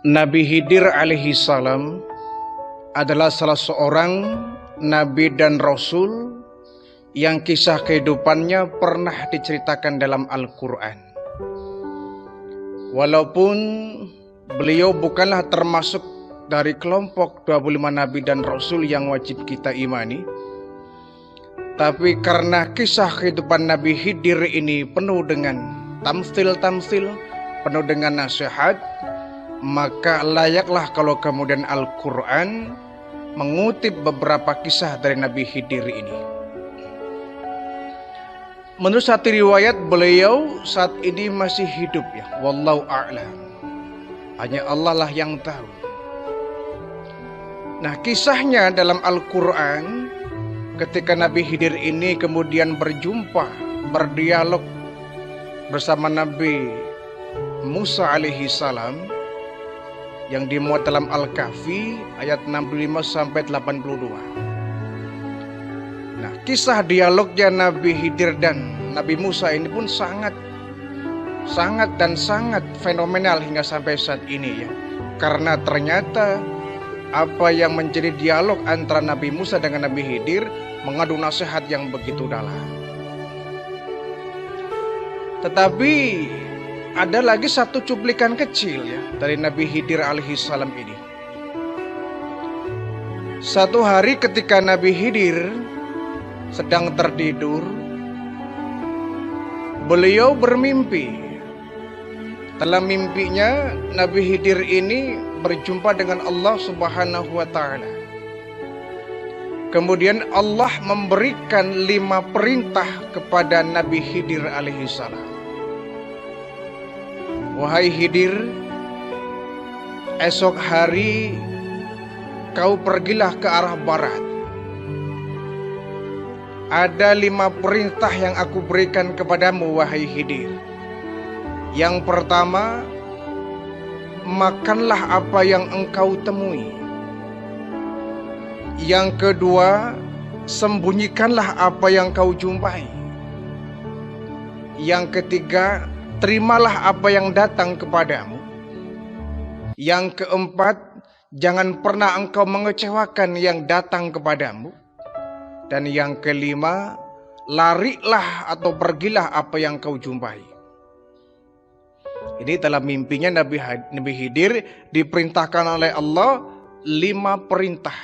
Nabi Khidir alaihi salam adalah salah seorang nabi dan rasul yang kisah kehidupannya pernah diceritakan dalam Al-Quran. Walaupun beliau bukanlah termasuk dari kelompok 25 nabi dan rasul yang wajib kita imani, tapi karena kisah kehidupan Nabi Khidir ini penuh dengan tamsil-tamsil, penuh dengan nasihat, maka layaklah kalau kemudian Al-Quran mengutip beberapa kisah dari Nabi Khidir ini. Menurut satu riwayat, beliau saat ini masih hidup ya, wallahu a'lam. Hanya Allah lah yang tahu. Nah, kisahnya dalam Al-Quran ketika Nabi Khidir ini kemudian berjumpa, berdialog bersama Nabi Musa alaihi salam yang dimuat dalam Al-Kahfi ayat 65 sampai 82. Nah, kisah dialognya Nabi Khidir dan Nabi Musa ini pun sangat fenomenal hingga sampai saat ini ya. Karena ternyata apa yang menjadi dialog antara Nabi Musa dengan Nabi Khidir mengandung nasihat yang begitu dalam. Tetapi ada lagi satu cuplikan kecil ya dari Nabi Khidir alaihi salam ini. Satu hari ketika Nabi Khidir sedang tertidur, beliau bermimpi. Dalam mimpinya Nabi Khidir ini berjumpa dengan Allah Subhanahu wa ta'ala. Kemudian Allah memberikan 5 perintah kepada Nabi Khidir alaihi salam. Wahai Khidir, esok hari kau pergilah ke arah barat. Ada 5 perintah yang aku berikan kepadamu, wahai Khidir. Yang pertama, makanlah apa yang engkau temui. Yang kedua, sembunyikanlah apa yang kau jumpai. Yang ketiga, terimalah apa yang datang kepadamu. Yang keempat, jangan pernah engkau mengecewakan yang datang kepadamu. Dan yang kelima, larilah atau pergilah apa yang kau jumpai. Ini dalam mimpinya Nabi Khidir diperintahkan oleh Allah 5 perintah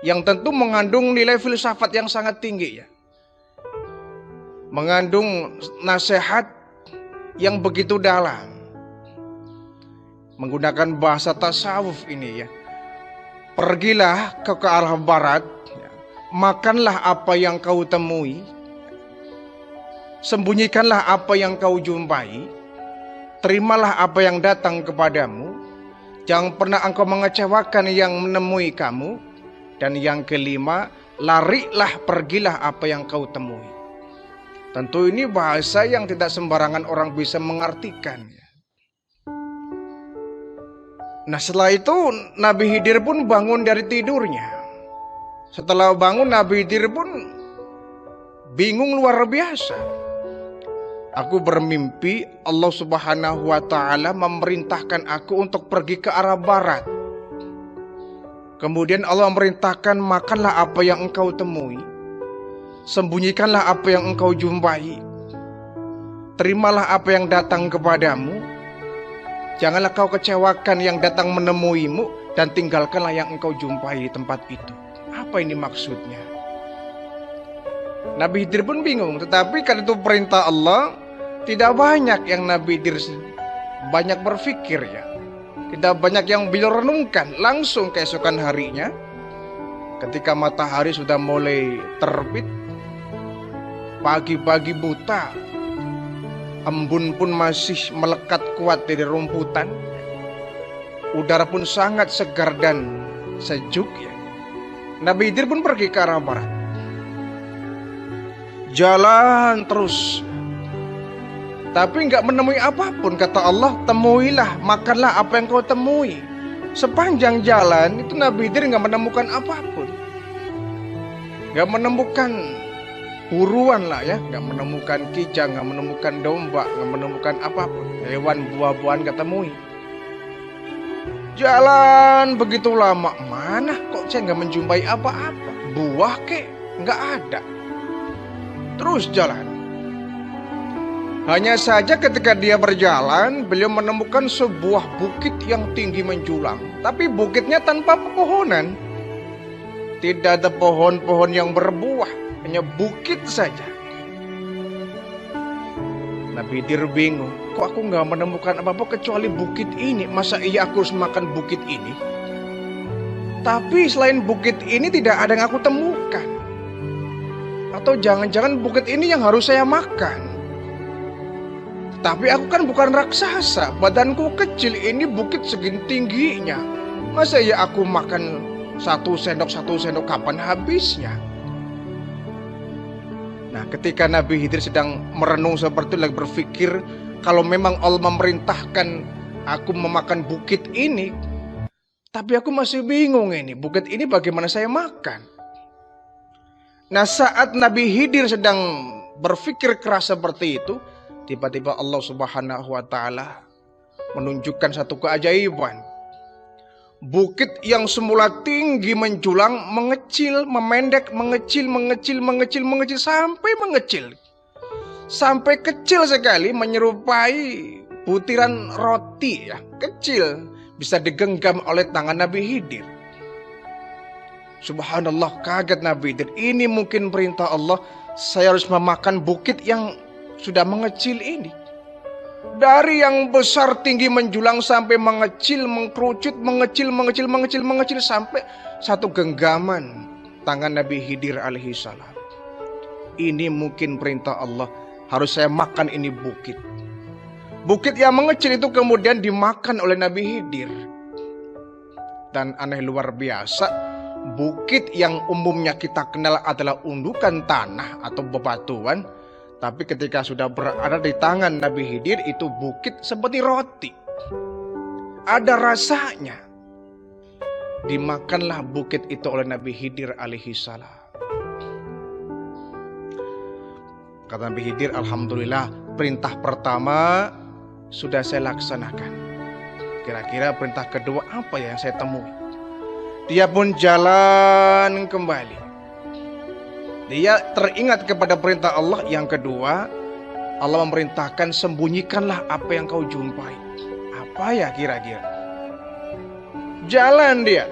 yang tentu mengandung nilai filsafat yang sangat tinggi ya. Mengandung nasihat yang begitu dalam. Menggunakan bahasa tasawuf ini ya. Pergilah ke arah barat, ya. Makanlah apa yang kau temui. Sembunyikanlah apa yang kau jumpai. Terimalah apa yang datang kepadamu. Jangan pernah engkau mengecewakan yang menemui kamu. Dan yang kelima, larilah pergilah apa yang kau temui. Tentu ini bahasa yang tidak sembarangan orang bisa mengartikan. Nah, setelah itu Nabi Khidir pun bangun dari tidurnya. Setelah bangun, Nabi Khidir pun bingung luar biasa. Aku bermimpi Allah Subhanahu wa ta'ala memerintahkan aku untuk pergi ke arah barat. Kemudian Allah memerintahkan makanlah apa yang engkau temui. Sembunyikanlah apa yang engkau jumpai. Terimalah apa yang datang kepadamu. Janganlah kau kecewakan yang datang menemuimu. Dan tinggalkanlah yang engkau jumpai di tempat itu. Apa ini maksudnya? Nabi Khidir pun bingung. Tetapi karena itu perintah Allah, tidak banyak yang Nabi Khidir banyak berpikir ya. Tidak banyak yang beliau renungkan. Langsung keesokan harinya, ketika matahari sudah mulai terbit, pagi-pagi buta, embun pun masih melekat kuat dari rumputan, udara pun sangat segar dan sejuk ya. Nabi Khidir pun pergi ke arah barat. Jalan terus, tapi enggak menemui apapun. Kata Allah, temuilah, makanlah apa yang kau temui. Sepanjang jalan itu Nabi Khidir enggak menemukan apapun. Enggak menemukan buruan lah ya, enggak menemukan kijang, enggak menemukan domba, enggak menemukan apapun. Hewan buah-buahan enggak temui. Jalan begitu lama, mana kok saya nggak menjumpai apa-apa. Buah kek, nggak ada. Terus jalan. Hanya saja ketika dia berjalan, beliau menemukan sebuah bukit yang tinggi menjulang. Tapi bukitnya tanpa pepohonan. Tidak ada pohon-pohon yang berbuah, hanya bukit saja. Nabi Khidir bingung, kok aku nggak menemukan apa-apa kecuali bukit ini? Masa iya aku harus makan bukit ini? Tapi selain bukit ini tidak ada yang aku temukan. Atau jangan-jangan bukit ini yang harus saya makan? Tapi aku kan bukan raksasa, badanku kecil, ini bukit segini tingginya. Masa ya aku makan satu sendok kapan habisnya? Nah, ketika Nabi Khidir sedang merenung seperti itu, lagi berpikir, kalau memang Allah memerintahkan aku memakan bukit ini, tapi aku masih bingung ini, bukit ini bagaimana saya makan? Nah, saat Nabi Khidir sedang berpikir keras seperti itu, tiba-tiba Allah Subhanahu wa Ta'ala menunjukkan satu keajaiban. Bukit yang semula tinggi menjulang, mengecil, memendek, mengecil sampai mengecil. Sampai kecil sekali, menyerupai butiran roti ya, kecil, bisa digenggam oleh tangan Nabi Khidir. Subhanallah, kaget Nabi Khidir. Ini mungkin perintah Allah, saya harus memakan bukit yang sudah mengecil ini. Dari yang besar tinggi menjulang sampai mengecil, mengkerucut, mengecil sampai satu genggaman tangan Nabi Khidir alaihi salam. Ini mungkin perintah Allah, harus saya makan ini bukit. Bukit yang mengecil itu kemudian dimakan oleh Nabi Khidir. Dan aneh luar biasa, bukit yang umumnya kita kenal adalah undukan tanah atau bebatuan, tapi ketika sudah berada di tangan Nabi Khidir, itu bukit seperti roti. Ada rasanya. Dimakanlah bukit itu oleh Nabi Khidir alaihi salam. Kata Nabi Khidir, alhamdulillah, perintah pertama sudah saya laksanakan. Kira-kira perintah kedua apa yang saya temui? Dia pun jalan kembali. Dia teringat kepada perintah Allah. Yang kedua, Allah memerintahkan sembunyikanlah apa yang kau jumpai. Apa ya kira-kira? Jalan dia.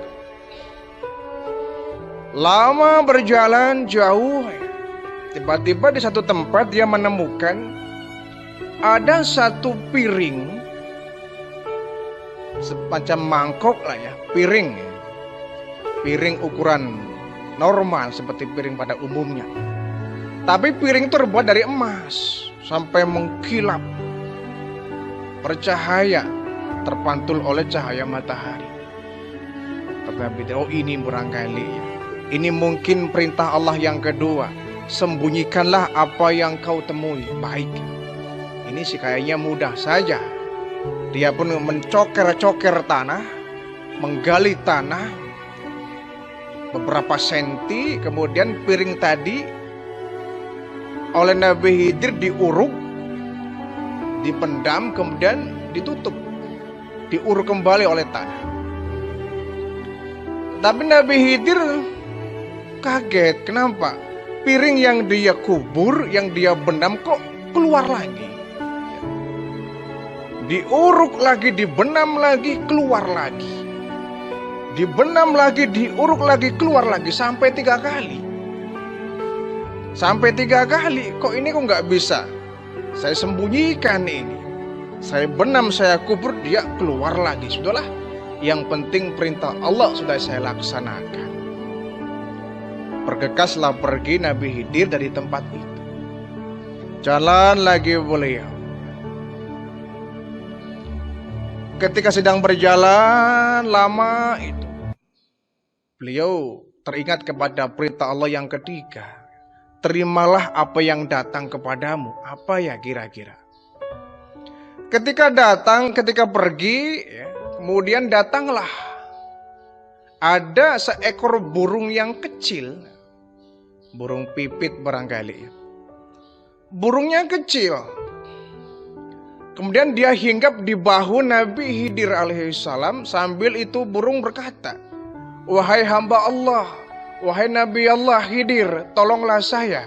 Lama berjalan jauh. Tiba-tiba di satu tempat dia menemukan ada satu piring, semacam mangkok lah ya, piring ukuran normal seperti piring pada umumnya. Tapi piring terbuat dari emas sampai mengkilap, bercahaya, terpantul oleh cahaya matahari. Tetapi oh ini barangkali, ini mungkin perintah Allah yang kedua, sembunyikanlah apa yang kau temui. Baik, ini sih kayaknya mudah saja. Dia pun mencoker-coker tanah, menggali tanah beberapa senti, kemudian piring tadi oleh Nabi Khidir diuruk, dipendam, kemudian ditutup, diuruk kembali oleh tanah. Tapi Nabi Khidir kaget, kenapa? Piring yang dia kubur, yang dia bendam kok keluar lagi. Diuruk lagi, dibenam lagi, keluar lagi. Dibenam lagi, diuruk lagi, keluar lagi, sampai 3 kali. Sampai 3 kali, kok ini kok nggak bisa saya sembunyikan ini. Saya benam, saya kubur, dia keluar lagi. Sudahlah, yang penting perintah Allah sudah saya laksanakan. Bergekaslah pergi Nabi Khidir dari tempat itu. Jalan lagi beliau. Ketika sedang berjalan lama itu, beliau teringat kepada perintah Allah yang ketiga. Terimalah apa yang datang kepadamu. Apa ya kira-kira? Ketika pergi, kemudian datanglah ada seekor burung yang kecil. Burung pipit barangkali. Burungnya kecil. Kemudian dia hinggap di bahu Nabi Khidir alaihissalam. Sambil itu burung berkata, "Wahai hamba Allah, wahai Nabi Allah Khidir, tolonglah saya."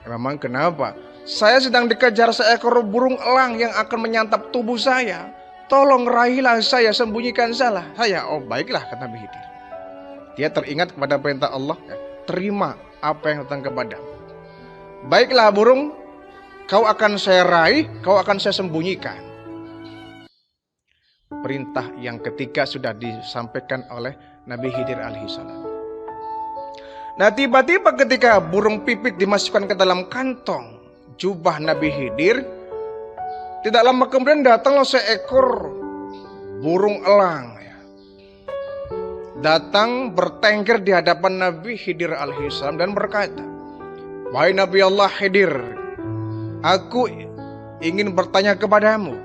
Memang kenapa? Saya sedang dikejar seekor burung elang yang akan menyantap tubuh saya. Tolong raihlah saya, sembunyikan saya. Oh baiklah, kata Nabi Khidir. Dia teringat kepada perintah Allah, terima apa yang datang kepadamu. Baiklah burung, kau akan saya raih, kau akan saya sembunyikan. Perintah yang ketiga sudah disampaikan oleh Nabi Khidir alaihissalam. Nah tiba-tiba ketika burung pipit dimasukkan ke dalam kantong jubah Nabi Khidir, tidak lama kemudian datanglah seekor burung elang. Datang bertengger di hadapan Nabi Khidir alaihissalam dan berkata, "Wahai Nabi Allah Khidir, aku ingin bertanya kepadamu,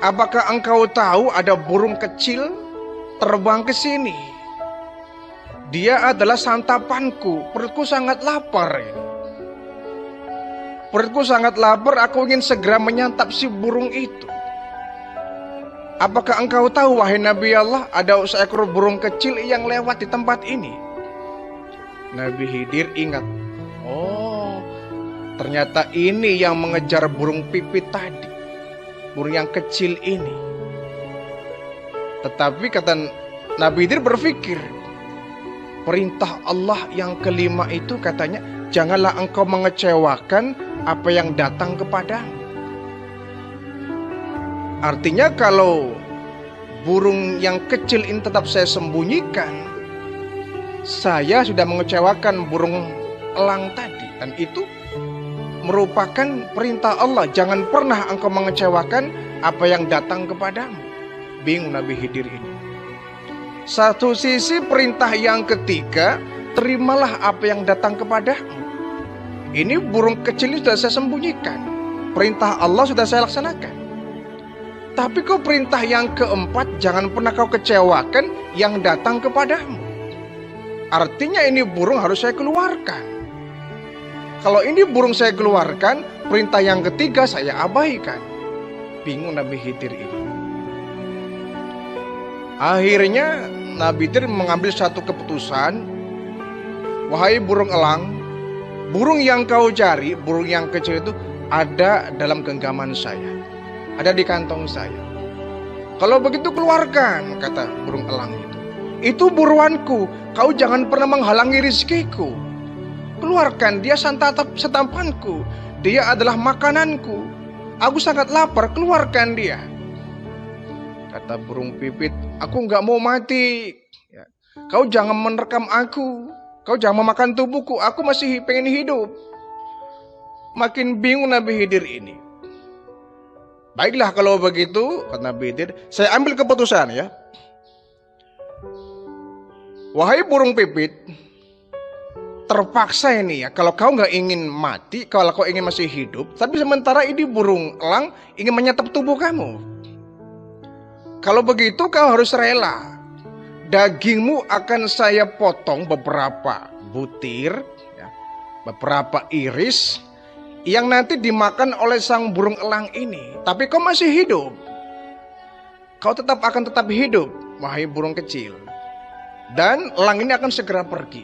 apakah engkau tahu ada burung kecil terbang ke sini? Dia adalah santapanku, perutku sangat lapar. Perutku sangat lapar, aku ingin segera menyantap si burung itu. Apakah engkau tahu, wahai Nabi Allah, ada seekor burung kecil yang lewat di tempat ini?" Nabi Khidir ingat, oh ternyata ini yang mengejar burung pipit tadi, burung yang kecil ini. Tetapi kata Nabi Khidir berpikir, perintah Allah yang kelima itu katanya, janganlah engkau mengecewakan apa yang datang kepadamu. Artinya kalau burung yang kecil ini tetap saya sembunyikan, saya sudah mengecewakan burung elang tadi. Dan itu merupakan perintah Allah, jangan pernah engkau mengecewakan apa yang datang kepadamu. Bingung Nabi Khidir ini. Satu sisi perintah yang ketiga, terimalah apa yang datang kepadamu. Ini burung kecil ini sudah saya sembunyikan, perintah Allah sudah saya laksanakan. Tapi kau perintah yang keempat, jangan pernah kau kecewakan yang datang kepadamu. Artinya ini burung harus saya keluarkan. Kalau ini burung saya keluarkan, perintah yang ketiga saya abaikan. Bingung Nabi Khidir ini. Akhirnya Nabi Khidir mengambil satu keputusan. Wahai burung elang, burung yang kau cari, burung yang kecil itu ada dalam genggaman saya, ada di kantong saya. Kalau begitu keluarkan, kata burung elang itu. Itu buruanku, kau jangan pernah menghalangi rizkiku. Keluarkan, dia santapanku, dia adalah makananku. Aku sangat lapar, keluarkan dia. Kata burung pipit, aku nggak mau mati. Kau jangan menerkam aku, kau jangan memakan tubuhku, aku masih pengen hidup. Makin bingung Nabi Khidir ini. Baiklah kalau begitu, kata Nabi Khidir, saya ambil keputusan ya. Wahai burung pipit, terpaksa ini ya, kalau kau nggak ingin mati, kalau kau ingin masih hidup, tapi sementara ini burung elang ingin menyantap tubuh kamu. Kalau begitu kau harus rela. Dagingmu akan saya potong beberapa butir, ya, beberapa iris, yang nanti dimakan oleh sang burung elang ini. Tapi kau masih hidup. Kau akan tetap hidup, wahai burung kecil. Dan elang ini akan segera pergi.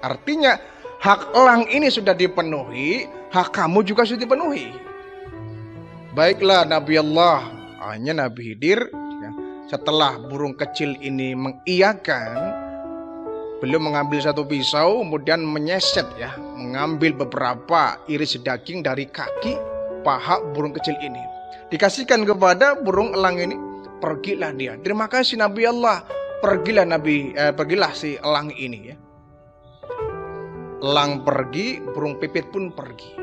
Artinya hak elang ini sudah dipenuhi, hak kamu juga sudah dipenuhi. Baiklah Nabi Allah, hanya Nabi Khidir ya, setelah burung kecil ini mengiyakan, beliau mengambil satu pisau, kemudian menyeset ya, mengambil beberapa iris daging dari kaki paha burung kecil ini, dikasihkan kepada burung elang ini. Pergilah dia. Terima kasih Nabi Allah. Pergilah si elang ini ya. Elang pergi, burung pipit pun pergi.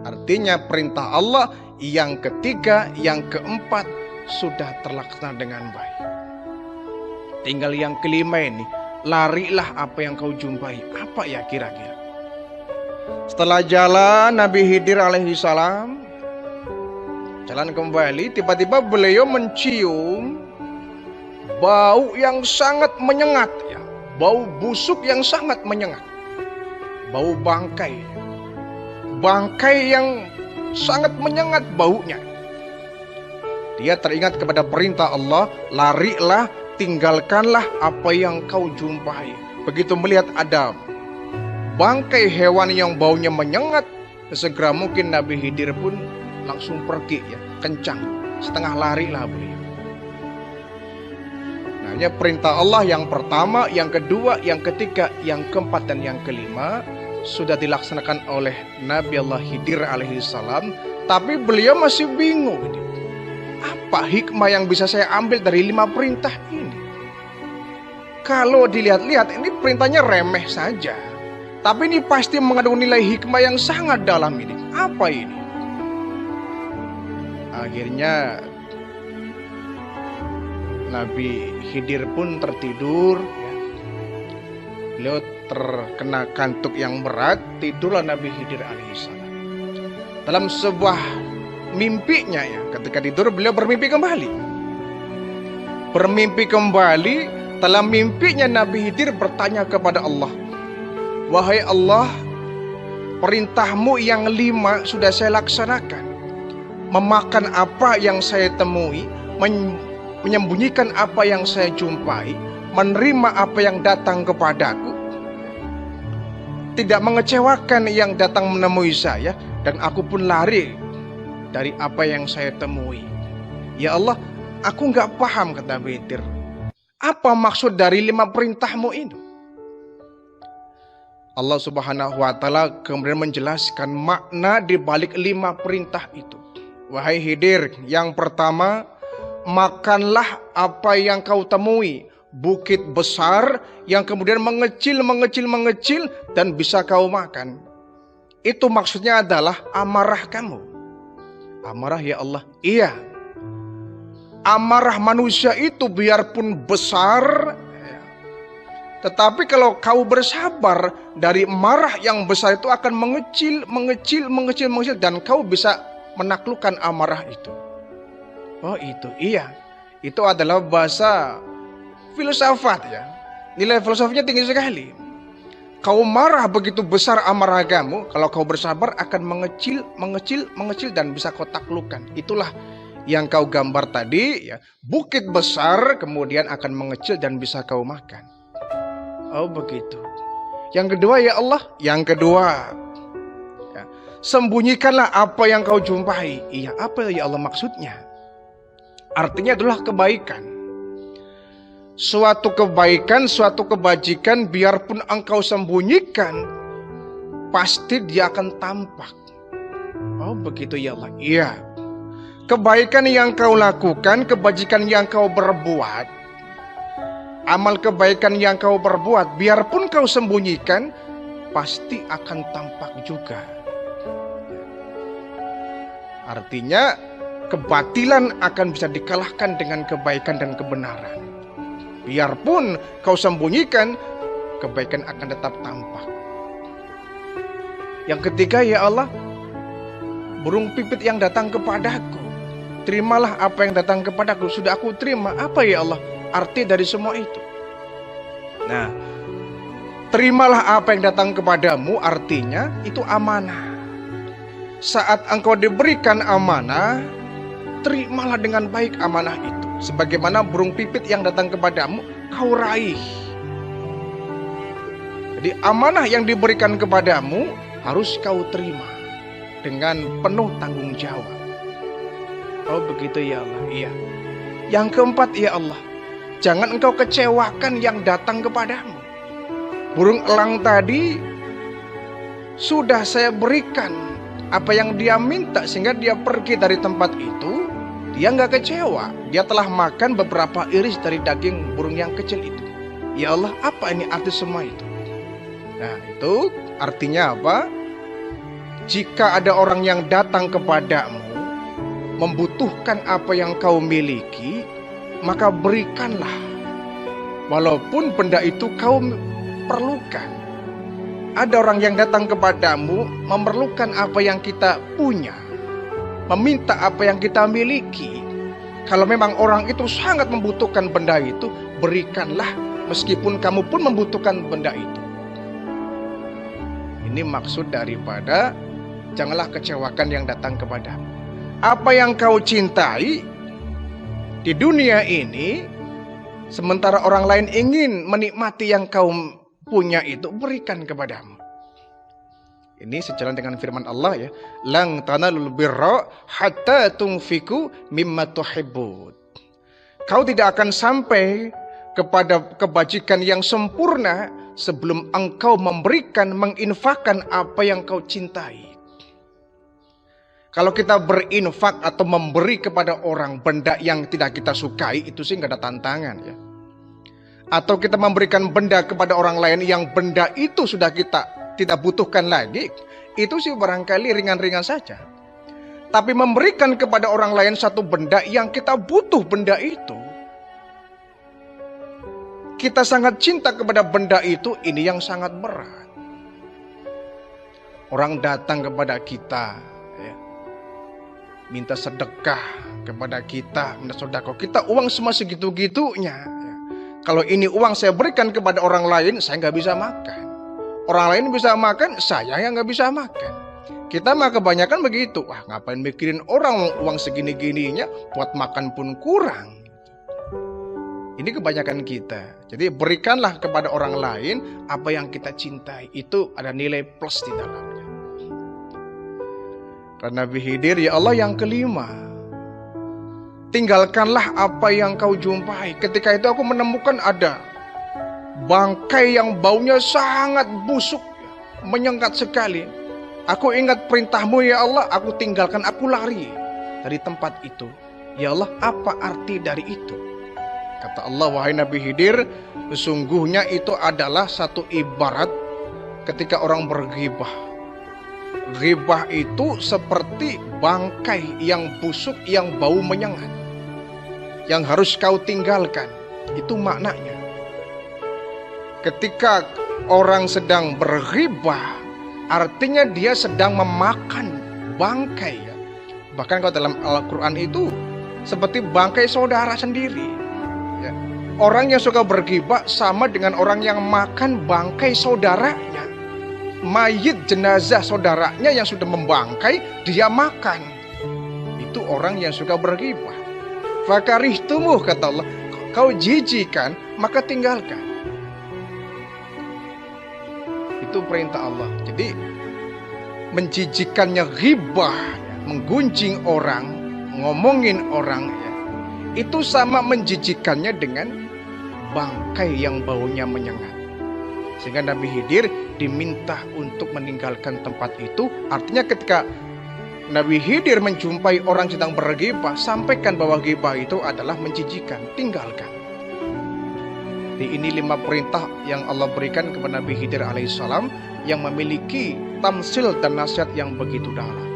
Artinya perintah Allah yang ketiga, yang keempat sudah terlaksana dengan baik. Tinggal yang kelima ini, larilah apa yang kau jumpai. Apa ya kira-kira? Setelah jalan Nabi Khidir alaihissalam, jalan kembali, tiba-tiba beliau mencium bau yang sangat menyengat ya, bau busuk yang sangat menyengat, bau bangkai, bangkai yang sangat menyengat baunya. Dia teringat kepada perintah Allah, larilah, tinggalkanlah apa yang kau jumpai. Begitu melihat ada bangkai hewan yang baunya menyengat, segera mungkin Nabi Khidir pun langsung pergi ya, kencang, setengah lari lah beliau. Nah, ini perintah Allah yang pertama, yang kedua, yang ketiga, yang keempat, dan yang kelima sudah dilaksanakan oleh Nabi Allah Khidir alaihissalam. Tapi beliau masih bingung, apa hikmah yang bisa saya ambil dari 5 perintah ini? Kalau dilihat-lihat ini perintahnya remeh saja, tapi ini pasti mengandung nilai hikmah yang sangat dalam ini. Apa ini? Akhirnya Nabi Khidir pun tertidur ya. Beliau terkena kantuk yang berat, tidurlah Nabi Khidir alaihissalam. Dalam sebuah mimpinya ya, ketika tidur beliau bermimpi kembali. Dalam mimpinya Nabi Khidir bertanya kepada Allah, wahai Allah, perintahmu yang 5 sudah saya laksanakan. Memakan apa yang saya temui, menyembunyikan apa yang saya jumpai, menerima apa yang datang kepadaku, tidak mengecewakan yang datang menemui saya, dan aku pun lari dari apa yang saya temui. Ya Allah, aku gak paham, kata Nabi Khidir, apa maksud dari 5 perintahmu itu? Allah subhanahu wa ta'ala kemudian menjelaskan makna di balik 5 perintah itu. Wahai Khidir, yang pertama, makanlah apa yang kau temui, bukit besar yang kemudian mengecil dan bisa kau makan. Itu maksudnya adalah amarah kamu. Amarah ya Allah, iya. Amarah manusia itu biarpun besar, tetapi kalau kau bersabar, dari marah yang besar itu akan mengecil dan kau bisa menaklukkan amarah itu. Oh itu, iya. Itu adalah bahasa filsafat ya. Nilai filosofinya tinggi sekali. Kau marah begitu besar amarah kamu, kalau kau bersabar akan mengecil dan bisa kau taklukkan. Itulah yang kau gambar tadi ya. Bukit besar kemudian akan mengecil dan bisa kau makan. Oh begitu. Yang kedua ya Allah, yang kedua, ya, sembunyikanlah apa yang kau jumpai. Iya, apa ya Allah maksudnya? Artinya adalah kebaikan. Suatu kebaikan, suatu kebajikan, biarpun engkau sembunyikan, pasti dia akan tampak. Oh begitu ya Allah. Iya. Kebaikan yang kau lakukan, kebajikan yang kau berbuat, amal kebaikan yang kau berbuat, biarpun kau sembunyikan, pasti akan tampak juga. Artinya kebatilan akan bisa dikalahkan dengan kebaikan dan kebenaran. Biarpun kau sembunyikan, kebaikan akan tetap tampak. Yang ketiga ya Allah, burung pipit yang datang kepadaku, terimalah apa yang datang kepadaku. Sudah aku terima. Apa ya Allah arti dari semua itu? Nah, terimalah apa yang datang kepadamu, artinya itu amanah. Saat engkau diberikan amanah, terimalah dengan baik amanah itu. Sebagaimana burung pipit yang datang kepadamu, kau raih. Jadi amanah yang diberikan kepadamu harus kau terima dengan penuh tanggung jawab. Oh begitu ya Allah, iya. Yang keempat ya Allah, jangan engkau kecewakan yang datang kepadamu. Burung elang tadi sudah saya berikan apa yang dia minta, sehingga dia pergi dari tempat itu. Dia nggak kecewa. Dia telah makan beberapa iris dari daging burung yang kecil itu. Ya Allah, apa ini arti semua itu? Nah itu artinya apa? Jika ada orang yang datang kepadamu membutuhkan apa yang kau miliki, maka berikanlah, walaupun benda itu kau perlukan. Ada orang yang datang kepadamu memerlukan apa yang kita punya, meminta apa yang kita miliki. Kalau memang orang itu sangat membutuhkan benda itu, berikanlah meskipun kamu pun membutuhkan benda itu. Ini maksud daripada janganlah kecewakan yang datang kepadamu. Apa yang kau cintai di dunia ini, sementara orang lain ingin menikmati yang kau punya itu, berikan kepadamu. Ini sejalan dengan firman Allah ya, lang tanalul birra hatta tunfiku mimma tuhibbun. Kau tidak akan sampai kepada kebajikan yang sempurna sebelum engkau memberikan, menginfakkan apa yang kau cintai. Kalau kita berinfak atau memberi kepada orang benda yang tidak kita sukai, itu sih nggak ada tantangan ya. Atau kita memberikan benda kepada orang lain yang benda itu sudah kita tidak butuhkan lagi, itu sih barangkali ringan-ringan saja. Tapi memberikan kepada orang lain satu benda yang kita butuh benda itu, kita sangat cinta kepada benda itu, ini yang sangat berat. Orang datang kepada kita ya, minta sedekah kepada kita, minta sedekah kita, uang semua segitu-gitunya ya. Kalau ini uang saya berikan kepada orang lain, saya nggak bisa makan. Orang lain bisa makan, saya yang nggak bisa makan. Kita mah kebanyakan begitu. Wah, ngapain mikirin orang, uang segini-gininya buat makan pun kurang. Ini kebanyakan kita. Jadi berikanlah kepada orang lain apa yang kita cintai. Itu ada nilai plus di dalamnya. Karena Nabi Khidir, ya Allah, yang kelima, tinggalkanlah apa yang kau jumpai. Ketika itu aku menemukan ada bangkai yang baunya sangat busuk, menyengat sekali. Aku ingat perintahmu ya Allah, aku tinggalkan, aku lari dari tempat itu. Ya Allah, apa arti dari itu? Kata Allah, wahai Nabi Khidir, sesungguhnya itu adalah satu ibarat ketika orang berghibah. Ghibah itu seperti bangkai yang busuk, yang bau menyengat, yang harus kau tinggalkan. Itu maknanya. Ketika orang sedang berghibah, artinya dia sedang memakan bangkai ya. Bahkan kalau dalam Al-Quran itu seperti bangkai saudara sendiri ya. Orang yang suka berghibah sama dengan orang yang makan bangkai saudaranya. Mayit jenazah saudaranya yang sudah membangkai, dia makan. Itu orang yang suka berghibah. Fakarihtumuh, kata Allah, kau jijikan, maka tinggalkan. Itu perintah Allah. Jadi menjijikannya ghibah, menggunjing orang, ngomongin orang ya, itu sama menjijikannya dengan bangkai yang baunya menyengat. Sehingga Nabi Khidir diminta untuk meninggalkan tempat itu. Artinya ketika Nabi Khidir menjumpai orang sedang berghibah, sampaikan bahwa ghibah itu adalah menjijikan, tinggalkan. Ini 5 perintah yang Allah berikan kepada Nabi Khidir alaihissalam yang memiliki tamsil dan nasihat yang begitu dalam.